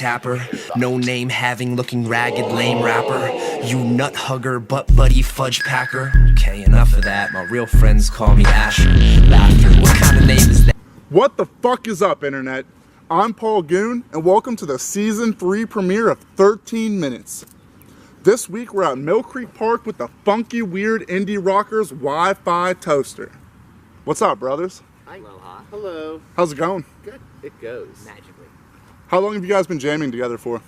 tapper. No name having, looking ragged, lame rapper. You nut hugger, butt buddy, fudge packer. Okay, enough of that. My real friends call me Asher. Laughter. What kind of name is that? What the fuck is up, internet? I'm Paul Goon, and welcome to the Season 3 premiere of 13 Minutes. This week we're at Mill Creek Park with the funky, weird indie rockers Wi-Fi Toaster. What's up, brothers? Aloha. Hello. How's it going? Good. It goes. Magically. How long have you guys been jamming together for?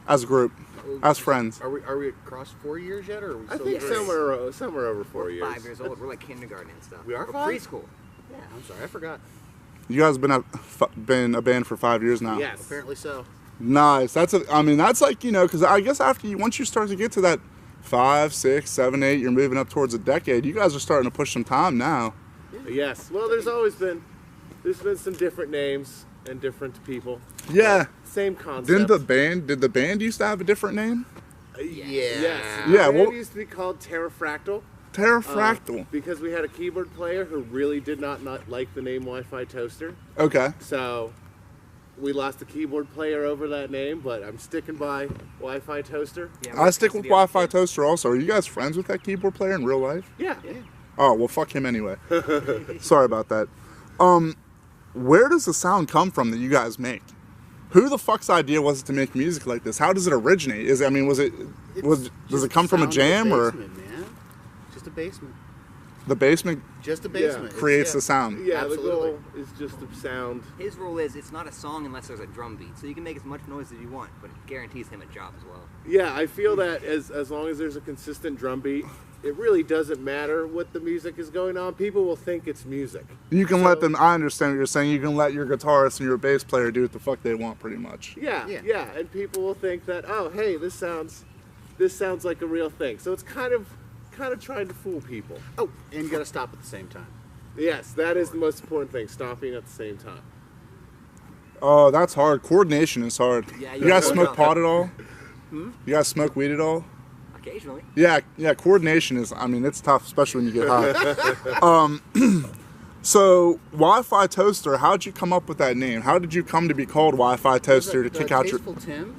As a group? As friends? Are we across 4 years yet, or are we I still think three? somewhere over 4 years. 5 years old. We're like kindergarten and stuff. We are Or 5? preschool. Yeah, I'm sorry, I forgot. You guys have been a band for 5 years now? Yes, apparently so. Nice. That's like, you know, because I guess once you start to get to that 5, 6, 7, 8, you're moving up towards a decade. You guys are starting to push some time now. Yes. Well, there's been some different names and different people. Yeah. Same concept. Did the band used to have a different name? Yes. Yeah, The well- band used to be called Terrafractal. Terrafractal. Because we had a keyboard player who really did not like the name Wi-Fi Toaster. Okay. So we lost the keyboard player over that name, but I'm sticking by Wi-Fi Toaster. Yeah, I stick with Wi-Fi Toaster also. Are you guys friends with that keyboard player in real life? Yeah. Oh, well, fuck him anyway. Sorry about that. Where does the sound come from that you guys make? Who the fuck's idea was it to make music like this? How does it originate? Does it come from a jam or Man. Just a basement. the basement Just a basement. It's- creates yeah. the sound? Yeah, Absolutely. the goal is just to sound. His rule is it's not a song unless there's a drum beat. So you can make as much noise as you want, but it guarantees him a job as well. Yeah, I feel that as long as there's a consistent drum beat, it really doesn't matter what the music is going on. People will think it's music. You can let them, I understand what you're saying, you can let your guitarist and your bass player do what the fuck they want pretty much. Yeah, Yeah. yeah, and people will think that, oh, hey, this sounds like a real thing. So it's kind of trying to fool people. Oh, and you gotta stop at the same time. Yes, that is the most important thing, stopping at the same time. Oh, that's hard. Coordination is hard. Yeah, you guys yeah. smoke pot at all? You guys smoke weed at all? Occasionally. Yeah, coordination is, it's tough, especially when you get high. So, Wi-Fi Toaster, how'd you come up with that name? How did you come to be called Wi-Fi Toaster to kick out your... Tasteful Tim?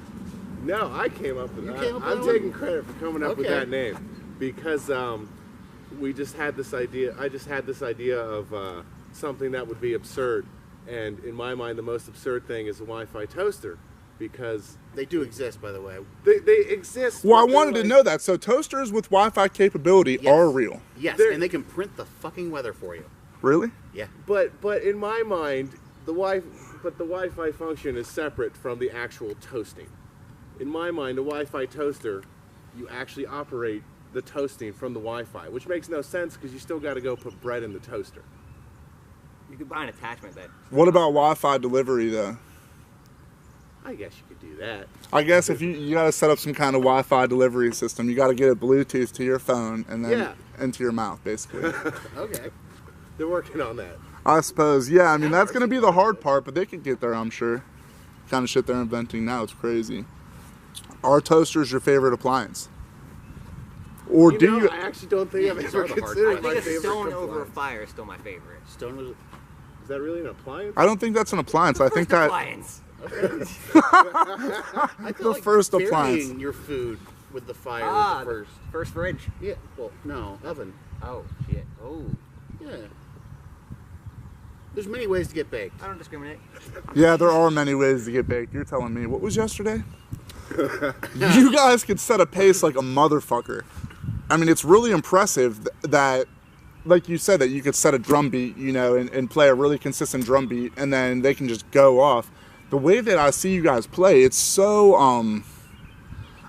No, I came up with You that. came up with I'm that taking one? credit for coming up with Okay. that name because we just had this idea. I just had this idea of something that would be absurd, and in my mind, the most absurd thing is a Wi-Fi toaster because They do exist, by the way. they exist. Well, I but they're wanted to like- know that. So, toasters with Wi-Fi capability Yes. are real. Yes, They're- and they can print the fucking weather for you. Really? Yeah. But in my mind, the Wi-Fi function is separate from the actual toasting. In my mind, a Wi-Fi toaster, you actually operate the toasting from the Wi-Fi, which makes no sense because you still got to go put bread in the toaster. You could buy an attachment that. What about Wi-Fi delivery, though? I guess you could do that. I guess if you got to set up some kind of Wi-Fi delivery system, you got to get it Bluetooth to your phone and then into your mouth, basically. Okay. They're working on that. I suppose, yeah. That's going to be the hard part, but they could get there, I'm sure. Kind of shit they're inventing now, it's crazy. Are toasters your favorite appliance? Or I actually don't think I've these ever are the hard considered I my think a favorite stone over a appliance. fire is still my favorite. Stone was... Is that really an appliance? I don't think that's an appliance. I think that Appliance. I feel The like first burying appliance. your food with the fire Ah, was the first. first fridge. Yeah, well, no, oven. Oh, shit. Oh, Yeah. There's many ways to get baked. I don't discriminate. Yeah, there are many ways to get baked. You're telling me. What was yesterday? You guys could set a pace like a motherfucker. It's really impressive that, like you said, that you could set a drum beat, and play a really consistent drum beat, and then they can just go off. The way that I see you guys play, it's so,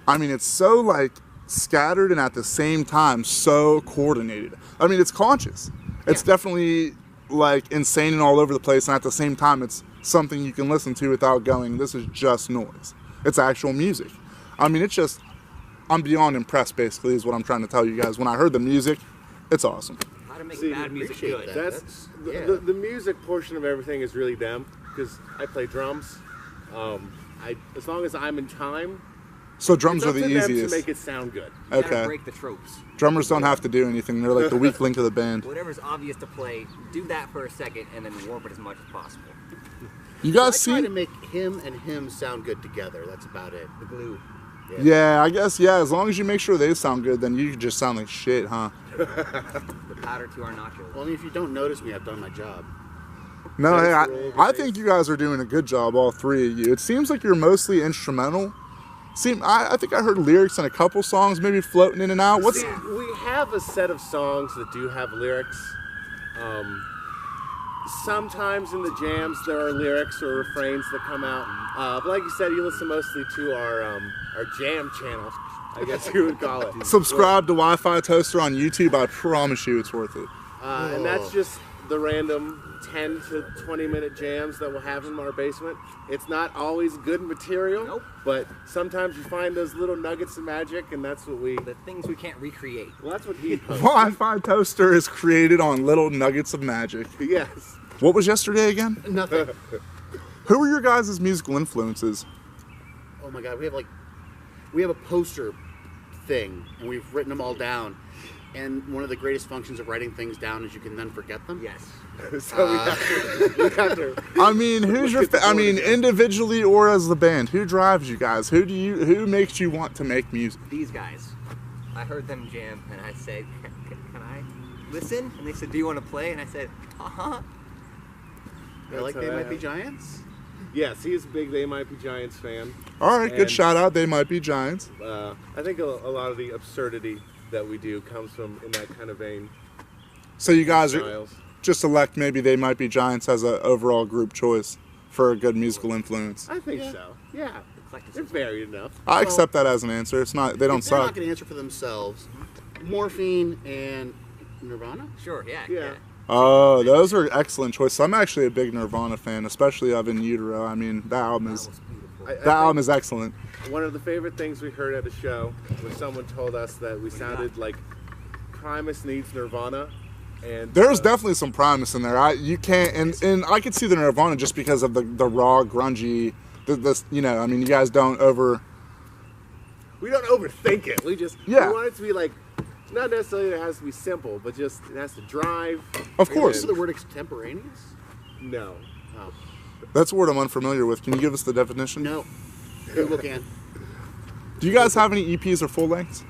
it's so, like, scattered and at the same time so coordinated. It's conscious. It's definitely, like, insane and all over the place, and at the same time, it's something you can listen to without going, this is just noise. It's actual music. It's just, I'm beyond impressed, basically, is what I'm trying to tell you guys. When I heard the music, it's awesome. How to make See, bad music appreciate good. that. That's yeah. the music portion of everything is really them because I play drums. As long as I'm in time, So drums it's are up the to them easiest. to make it sound good. You gotta Okay. break the tropes. Drummers don't have to do anything. They're like the weak link of the band. Whatever's obvious to play, do that for a second and then warp it as much as possible. You I guys try see? to make him and him sound good together. That's about it. The glue. Yeah, I guess, yeah, as long as you make sure they sound good, then you just sound like shit, huh? The powder to our nachos. Well, I mean, if you don't notice me, I've done my job. No, hey, That's the I think you guys are doing a good job, all three of you. It seems like you're mostly instrumental. I think I heard lyrics in a couple songs, maybe floating in and out. What's See, we have a set of songs that do have lyrics. Sometimes in the jams there are lyrics or refrains that come out. But like you said, you listen mostly to our jam channel, I guess you would call it. subscribe to Wi-Fi Toaster on YouTube? I promise you it's worth it. And that's just the random 10 to 20 minute jams that we'll have in our basement. It's not always good material, Nope. but sometimes you find those little nuggets of magic, and that's what we. The things we can't recreate. Well, that's what he posts. Wi-Fi Toaster is created on little nuggets of magic. Yes. What was yesterday again? Nothing. Who were your guys' musical influences? Oh my God, we have a poster thing, and we've written them all down. And one of the greatest functions of writing things down is you can then forget them. Yes. So we have to. I mean, who's your? I mean, individually or as the band, who drives you guys? Who makes you want to make music? These guys. I heard them jam, and I said, "Can I listen?" And they said, "Do you want to play?" And I said, "Uh-huh." I like That's They how I Might Be have- Giants. Yes, he is a big They Might Be Giants fan. All right, good And- shout out. They might be Giants. I think a lot of the absurdity that we do comes from in that kind of vein. So you guys are Styles. just elect maybe They Might Be Giants as an overall group choice for a good musical influence. I think Yeah. so. Yeah. They're Eclecticism. varied enough. I accept that as an answer. It's not. They don't If they're not suck. going to answer for themselves, Morphine and Nirvana. Sure, yeah. Yeah. Oh, those are excellent choices. I'm actually a big Nirvana fan, especially of In Utero. I mean, that album That is was beautiful. I that album is excellent. One of the favorite things we heard at a show was someone told us that we sounded like Primus needs Nirvana, and There's definitely some Primus in there. You can't, and I could see the Nirvana just because of the raw, grungy. You know, I mean, you guys don't over. we don't overthink it. We just Yeah. we want it to be like not necessarily that it has to be simple, but just it has to drive. Of course, Is the word extemporaneous? No. Oh, that's a word I'm unfamiliar with. Can you give us the definition? no. Google can. Do you guys have any EPs or full lengths?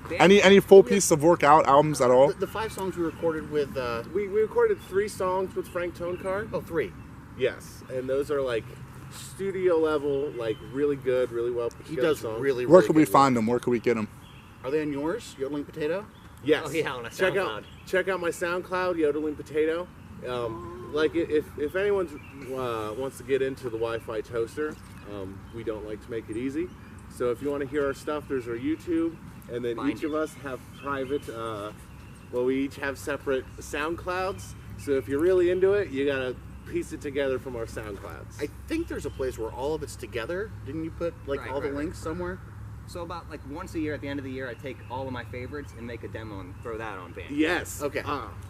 Band- Any full piece of work out albums at all? The 5 songs we recorded with. We recorded 3 songs with Frank Tonekar. Oh, 3. Yes, and those are like studio level, like really good, really well put He together does songs. really. Where really can we good find them? Where can we get them? work. Are they on yours? Yodeling Potato. Yes. Oh, yeah, on a check SoundCloud. check out my SoundCloud, Yodeling Potato. Like if anyone wants to get into the Wi-Fi Toaster, we don't like to make it easy. So if you want to hear our stuff, there's our YouTube, and then Find each of us have private. We each have separate SoundClouds. So if you're really into it, you gotta piece it together from our SoundClouds. I think there's a place where all of it's together. Didn't you put like Right, all the right, right. links somewhere? So about like once a year, at the end of the year, I take all of my favorites and make a demo and throw that on Bandcamp. Yes. Okay.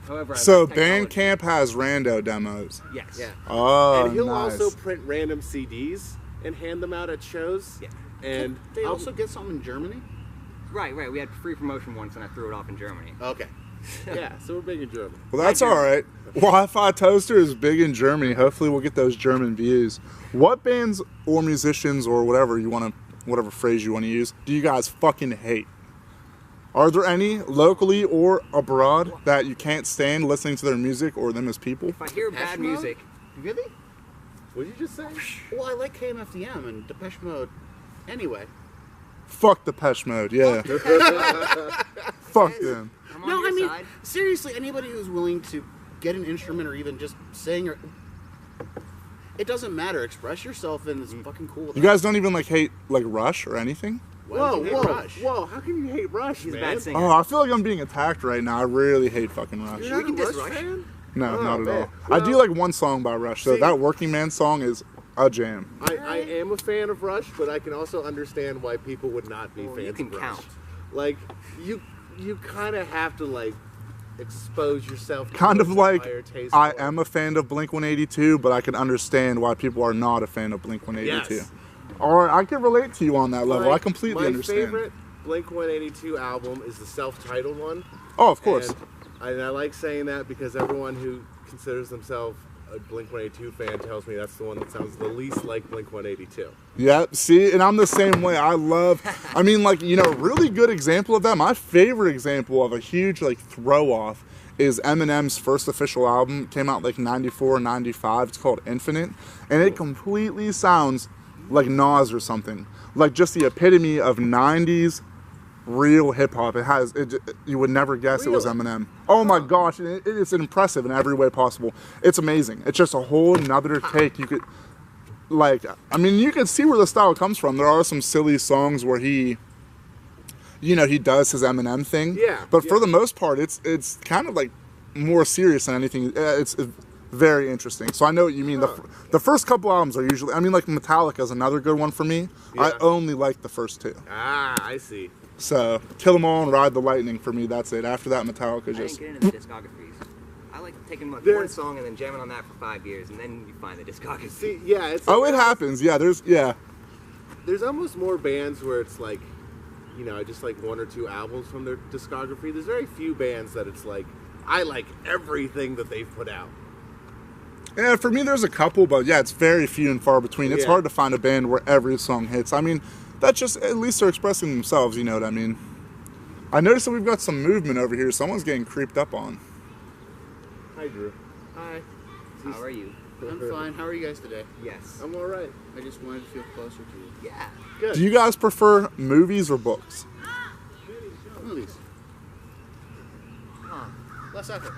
However, I So like technology. Bandcamp has rando demos. Yes. Yeah. Oh, And he'll nice. also print random CDs and hand them out at shows. Yeah. And They I'll- also get some in Germany. Right. We had free promotion once, and I threw it off in Germany. Okay. yeah, so we're big in German. Well, that's all right. Wi-Fi Toaster is big in Germany. Hopefully, we'll get those German views. What bands or musicians or whatever you want to, whatever phrase you want to use, do you guys fucking hate? Are there any locally or abroad that you can't stand listening to their music or them as people? If I hear Depeche bad Mode? music, Really? What did you just say? Well, I like KMFDM and Depeche Mode. Anyway. Fuck Depeche Mode, yeah. Fuck them. I'm on No, your I mean side. seriously. Anybody who's willing to get an instrument or even just sing or. It doesn't matter. Express yourself, and it's fucking cool. You guys don't even like hate like Rush or anything? Whoa, whoa, Rush. Whoa! How can you hate Rush, He's a man? bad singer. Oh, I feel like I'm being attacked right now. I really hate fucking Rush. You're not can a diss Rush Rush. fan? No, Oh, not at man. all. I do Well- like one song by Rush. So See- that Working Man song is a jam. I am a fan of Rush, but I can also understand why people would not be Well, fans you can of Rush. count. Like you kind of have to like expose yourself. To Kind of what's like acquired taste I for. am a fan of Blink-182, but I can understand why people are not a fan of Blink-182. Yes. Or I can relate to you on that level. I My- completely understand. My favorite Blink-182 album is the self-titled one. Oh, of course. And I like saying that because everyone who considers themselves a Blink-182 fan tells me that's the one that sounds the least like Blink-182. Yeah, see, and I'm the same way. I mean, like, you know, a really good example of that, my favorite example of a huge, like, throw-off is Eminem's first official album. It came out, like, 94, 95. It's called Infinite. And it completely sounds like Nas or something. Like, just the epitome of 90s real hip-hop. You would never guess it was Eminem. Oh, my gosh. It's impressive in every way possible. It's amazing. It's just a whole nother take. You could... Like, I mean, you can see where the style comes from. There are some silly songs where he, you know, he does his Eminem thing. Yeah. But for the most part, it's kind of like more serious than anything. It's very interesting. So I know what you mean. The first couple albums are usually, I mean, like Metallica is another good one for me. Yeah. I only like the first two. Ah, I see. So Kill 'Em All and Ride the Lightning for me, that's it. After that, Metallica I just... didn't get into the discographies. I like taking like one song and then jamming on that for 5 years, and then you find the discography. See, yeah, it's Oh, it happens. Yeah, there's almost more bands where it's like, you know, just like one or two albums from their discography. There's very few bands that it's like, I like everything that they've put out. Yeah, for me, there's a couple, but yeah, it's very few and far between. It's hard to find a band where every song hits. I mean, that's just, at least they're expressing themselves, you know what I mean? I noticed that we've got some movement over here. Someone's getting creeped up on. Hi, Drew. Hi. How are you? I'm fine. How are you guys today? Yes. I'm all right. I just wanted to feel closer to you. Yeah. Good. Do you guys prefer movies or books? Movies. Huh. Less effort.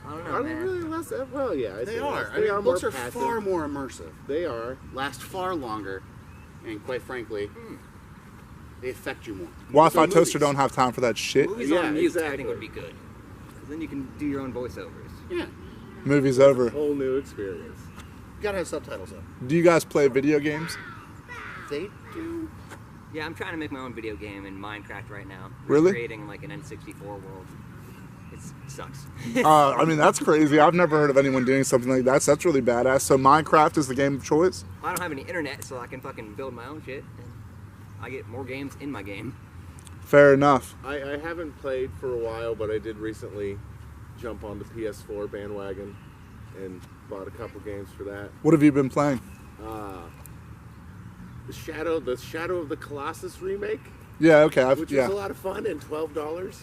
I don't know, Are they man. really less? Well, yeah. I'd They say are. less. I mean, more books are passive. far more immersive. They are. Last far longer, and quite frankly, they affect you more. Wi-Fi So Toaster movies. don't have time for that shit. Movies Yeah, on mute, I exactly. think would be good. 'Cause then you can do your own voiceovers. Yeah. Movie's over. Whole new experience. You gotta have subtitles though. Do you guys play video games? They do. Yeah, I'm trying to make my own video game in Minecraft right now. Really? Creating like an N64 world. It sucks. I mean, that's crazy. I've never heard of anyone doing something like that. So that's really badass. So Minecraft is the game of choice? I don't have any internet, so I can fucking build my own shit. And I get more games in my game. Fair enough. I haven't played for a while, but I did recently jump on the PS4 bandwagon and bought a couple games for that. What have you been playing? The Shadow of the Colossus remake, Yeah, okay. which Yeah. was a lot of fun, and $12.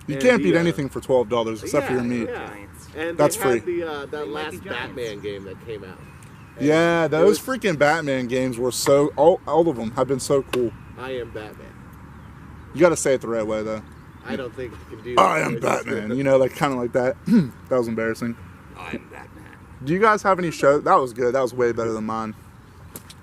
You and can't beat the, anything for $12 except for your meat. Yeah. Giants. And That's they had free. that They might last be giants. Batman game that came out. And Yeah, it those was- freaking Batman games were so... All of them have been so cool. I am Batman. You gotta say it the right way, though. I don't think I can do that. I am Batman. You know, like kind of like that. That was embarrassing. I'm Batman. Do you guys have any shows? That was good. That was way better than mine.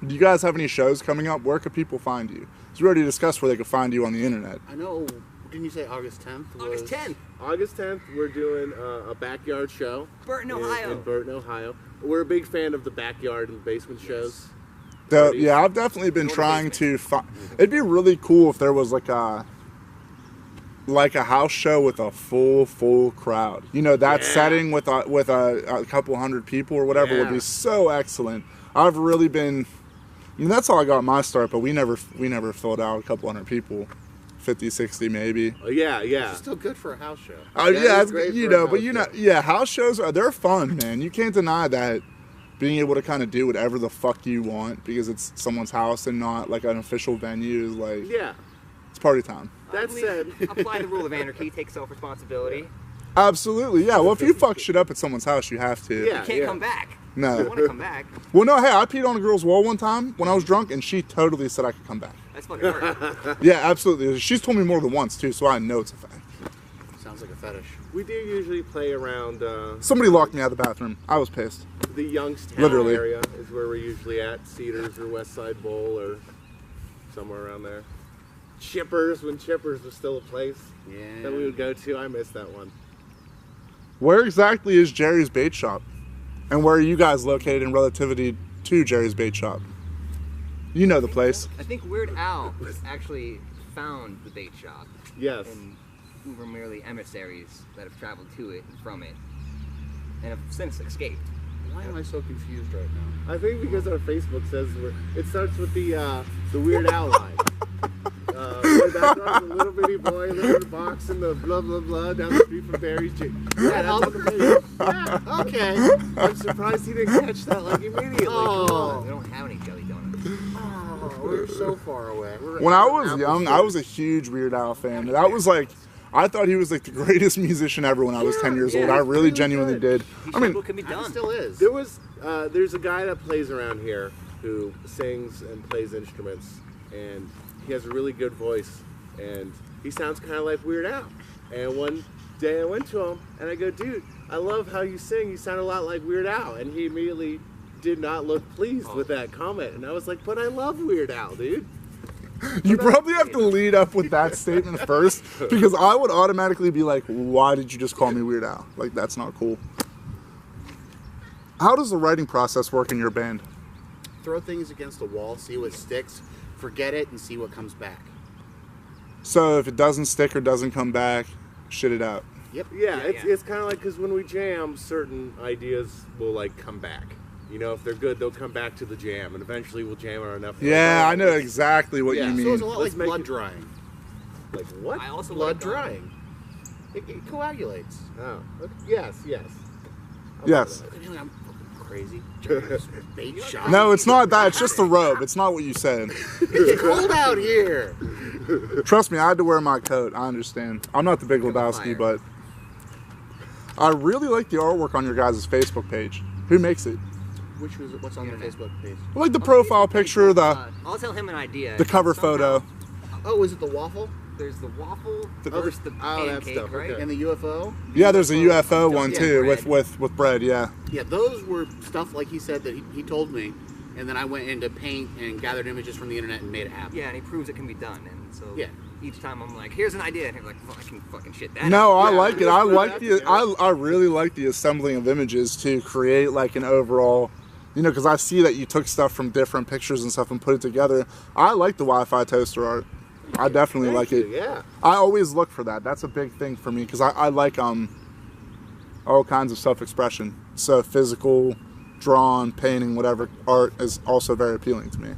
Do you guys have any shows coming up? Where could people find you? So we already discussed where they could find you on the internet. I know. Didn't you say August 10th? August 10th. August 10th, we're doing a backyard show. Burton, in- Ohio. In Burton, Ohio. We're a big fan of the backyard and basement shows. Yeah, I've definitely been trying to find. It'd be really cool if there was like a house show with a full crowd. You know, that setting with a couple hundred people or whatever would Yeah. be so excellent. I've really been. I mean, that's how I got my start, but we never filled out a couple hundred people. 50, 60 maybe. Yeah. It's still good for a house show. Yeah, it's great you for a know, but house you know, show. yeah, house shows they're fun, man. You can't deny that being able to kind of do whatever the fuck you want because it's someone's house and not like an official venue is like Yeah. it's party time. That said, Apply the rule of anarchy. Take self-responsibility. Absolutely, yeah. Well, if you fuck shit up at someone's house, you have to. Yeah. You can't come back. No. I want to come back. Well, no, hey, I peed on a girl's wall one time when I was drunk, and she totally said I could come back. That's fucking hard. Yeah, absolutely. She's told me more than once too, so I know it's a fact. Sounds like a fetish. we do usually play around Somebody locked me out of the bathroom. I was pissed. the Youngstown Literally. area is where we're usually at. Cedars or West Side Bowl or somewhere around there. Chippers, when Chippers was still a place Yeah. that we would go to. I miss that one. Where exactly is Jerry's Bait Shop? And where are you guys located in relativity to Jerry's Bait Shop? You know the place. I think Weird Al actually found the bait shop, Yes. and we were merely emissaries that have traveled to it and from it, and have since escaped. Why am I so confused right now? I think because our Facebook says it starts with the Weird Al line. What boy, that was a little bitty boy living in a box in the blah blah blah down the street from Barry's Gym. Yeah, that's on the page. Yeah, Okay. I'm surprised he didn't catch that like immediately. Oh. We don't have any jelly donuts. Oh, we're so far away. When I was young, I was a huge Weird Al fan. That was like, I thought he was like the greatest musician ever when I was 10 years old. I really genuinely did. I mean, What can be It done? still is. There's a guy that plays around here who sings and plays instruments, and he has a really good voice, and he sounds kind of like Weird Al. And one day I went to him and I go, dude, I love how you sing. You sound a lot like Weird Al. And he immediately did not look pleased with that comment. And I was like, but I love Weird Al, dude. you probably have to lead up with that statement first, because I would automatically be like, why did you just call me Weird Al? Like, that's not cool. How does the writing process work in your band? Throw things against the wall, see what sticks, forget it, and see what comes back. So if it doesn't stick or doesn't come back, shit it out. Yep. Yeah, it's kind of like, because when we jam, certain ideas will like come back. You know, if they're good, they'll come back to the jam, and eventually we'll jam on enough. Yeah, I know exactly what Yeah, you so mean. It's a lot Let's like make blood it- drying. Like what? I also Blood like, drying. It coagulates. Oh, okay. Yes. Yes. I'm fucking crazy. Bait shot. No, it's not that. It's just the robe. It's not what you said. It's cold out here. Trust me, I had to wear my coat. I understand. I'm not the big Lebowski, but I really like the artwork on your guys' Facebook page. Who makes it? What's on the Facebook page? I like the profile picture, I'll tell him an idea. the cover Somehow, photo. Oh, is it the waffle There's the waffle. The- There's the Oh, that pancake, stuff, right? okay. and the UFO? Yeah, there's a UFO one Yeah, too bread. with bread. Yeah. Yeah, those were stuff like he said that he told me, and then I went into Paint and gathered images from the internet and made it happen. Yeah, and he proves it can be done, and so Yeah. each time I'm like, here's an idea, and he's like, well, I can fucking shit that. No, out. I like it. I like the. Yeah. I really like the assembling of images to create like an overall. You know, because I see that you took stuff from different pictures and stuff and put it together. I like the Wi-Fi toaster art. I definitely like it. Yeah. I always look for that. That's a big thing for me because I like all kinds of self-expression. So physical, drawn, painting, whatever art is also very appealing to me.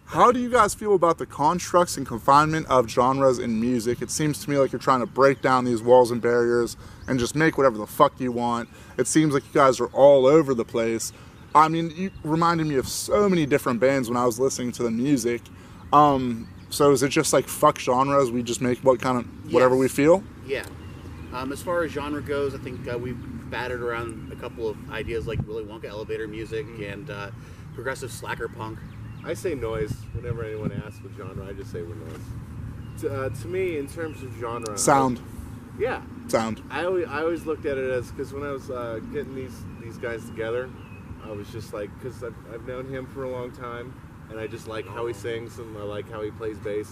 How do you guys feel about the constructs and confinement of genres in music? It seems to me like you're trying to break down these walls and barriers and just make whatever the fuck you want. It seems like you guys are all over the place. I mean, you reminded me of so many different bands when I was listening to the music. So is it just like fuck genres? We just make whatever we feel? Yeah. As far as genre goes, I think we've batted around a couple of ideas like Willy Wonka elevator music and progressive slacker punk. I say noise whenever anyone asks what genre. I just say we're noise. To me, in terms of genre, Sound. Yeah. Sound. I always looked at it as, because when I was getting these guys together, I was just like, because I've known him for a long time, and I just like how he sings, and I like how he plays bass,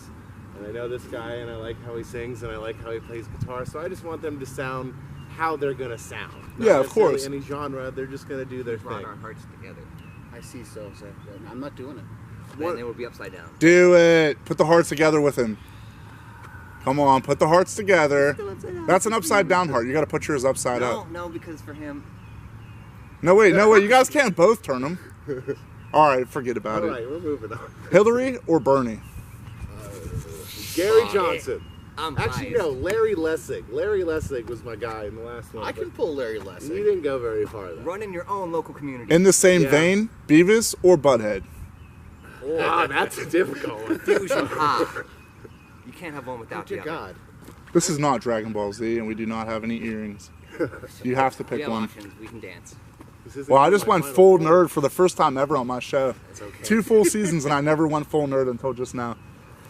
and I know this guy, and I like how he sings, and I like how he plays guitar, so I just want them to sound how they're going to sound. Not Yeah, of necessarily course. any genre, they're just going to do their Brought thing. our hearts together. I see so. I'm not doing it. Then they will be upside down. Do it. Put the hearts together with him. Come on, put the hearts together. That's an upside down heart. You got to put yours upside up. No, because for him, No, wait. You guys can't both turn them. All right, forget about All it. right, we're moving on. Hillary or Bernie? Gary Oh, Johnson. I'm Actually, biased. no, Larry Lessig. Larry Lessig was my guy in the last one. I can but pull Larry He Lessig. didn't go very far, though. Run in your own local community. In the same Yeah. vein, Beavis or Butthead? Ah, that's a difficult one. Fusion. You can't have one without Dear the other. God. This is not Dragon Ball Z, and we do not have any earrings. You have to We pick have one. options. We can dance. This isn't Well, I even just my went final full point. nerd for the first time ever on my show. It's okay. 2 full seasons, and I never went full nerd until just now.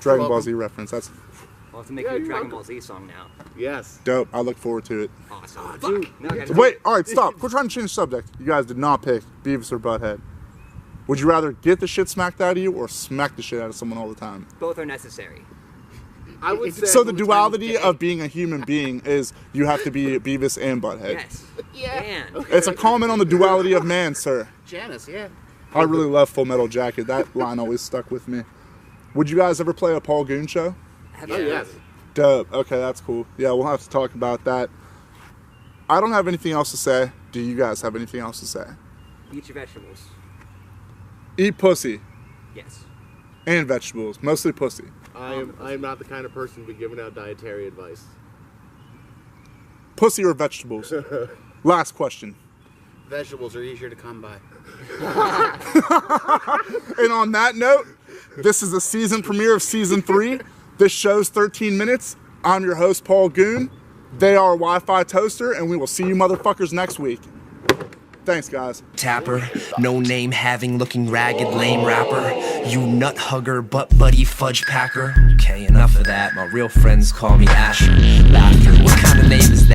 Dragon Ball welcome. Z reference. That's I'll have to make Yeah, you a you're Dragon welcome. Ball Z song now. Yes. dope. I look forward to it. Awesome. dude. Fuck. Now I gotta Wait, all right, stop. Quit trying to change the subject. You guys did not pick Beavis or Butthead. Would you rather get the shit smacked out of you or smack the shit out of someone all the time? Both are necessary. I would say. So the duality of being a human being is you have to be Beavis and Butthead. Yes. Yeah. And It's a comment on the duality of man, sir. Janice, yeah. I really love Full Metal Jacket. That line always stuck with me. Would you guys ever play a Paul Goon show? have Oh, you- yes. Dope. Okay, that's cool. Yeah, we'll have to talk about that. I don't have anything else to say. Do you guys have anything else to say? Eat your vegetables. Eat pussy Yes. and vegetables, mostly pussy. I am not the kind of person to be giving out dietary advice. Pussy or vegetables? Last question. Vegetables are easier to come by. And on that note, this is the season premiere of season 3. This show's 13 minutes. I'm your host, Paul Goon. They are Wi-Fi Toaster, and we will see you motherfuckers next week. Thanks, guys. Tapper, no name having looking ragged lame rapper. You nut hugger, butt buddy fudge packer. Okay, enough of that. My real friends call me Asher. Laughter, what kind of name is that?